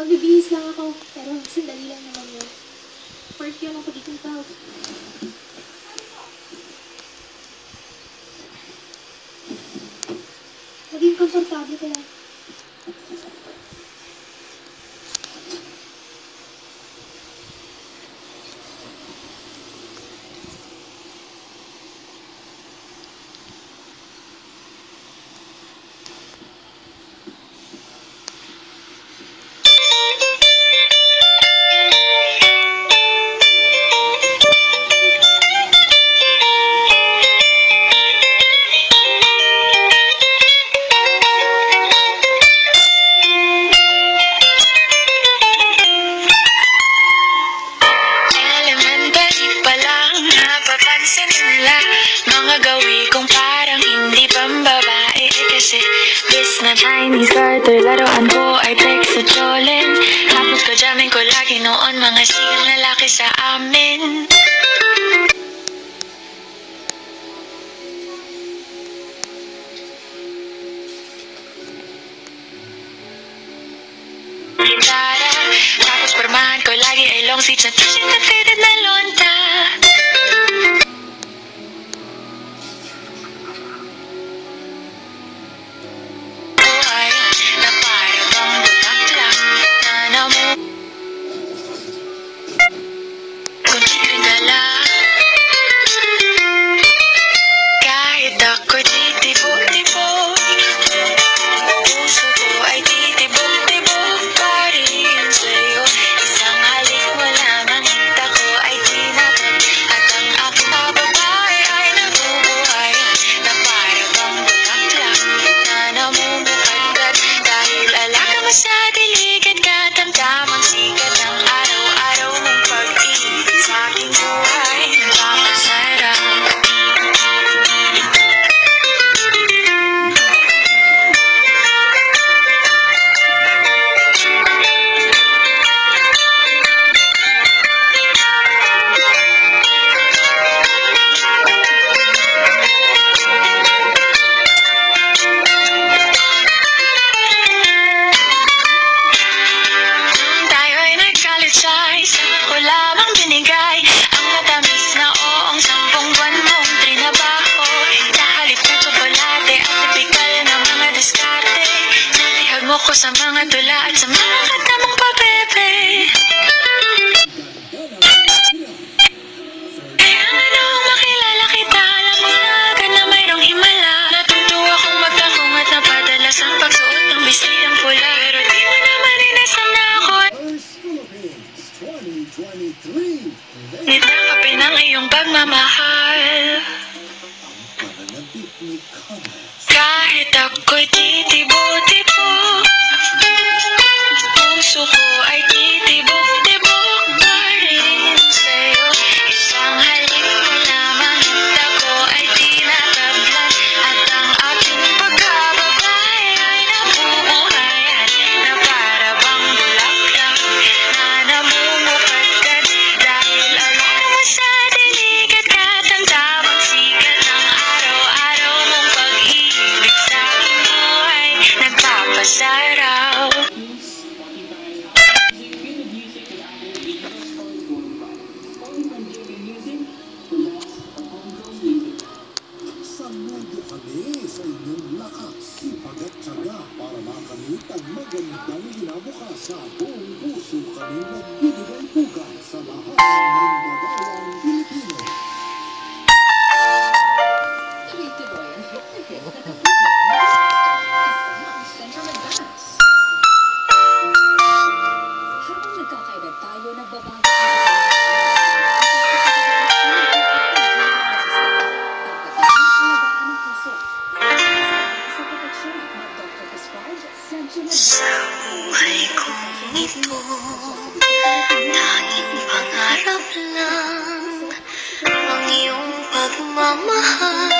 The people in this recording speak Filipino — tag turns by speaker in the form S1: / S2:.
S1: Magbibihis lang ako, pero sandali lang naman yun. Part yun ang pagiging proud. Maging komportable ka lang.
S2: Chinese garter, laruan ko ay Texacholen. Tapos ko jamming ko lagi noon, mga sigal na laki sa amin. Gitara, tapos permahan ko lagi ay long sleeves na t-shirt na fitted na lonta. Ko sa mga tula at sa mga katamang papepe. Kaya ano makilala kita, alam mo na agad na mayroong himala. Natutuwa kong magtakong at napadalas ang pagsuot ng bisitang pula. Pero di mo naman inasan na ako. Nitakapin ang iyong pagmamahal. Kahit ako'y titibo-tibo, puso ko ay titibok-tibok pa rin sa'yo. Isang halik mo lamang at ako ay tinatablan. At ang aking pagkababay ay nabubuhayan na para bang bulaklak na namumukadkad. Dahil alam mo sa dilig at katamtamang sikat ng araw-araw mong pag-ibig sa aking buhay nagpapasaraw.
S3: Sa inyong lakas, sipag at tiyaga para makamit ang magandang ginabukas sa buong puso kaming nagbibigay bukas sa lahat ng magagawang Pilipino.
S4: Tuloy-tuloy ang hit-hit na isang Central Advance. Habang nagkakaedad tayo, nagbabago
S2: Sa buhay kong ito, tanging pangarap lang ang iyong pagmamahal.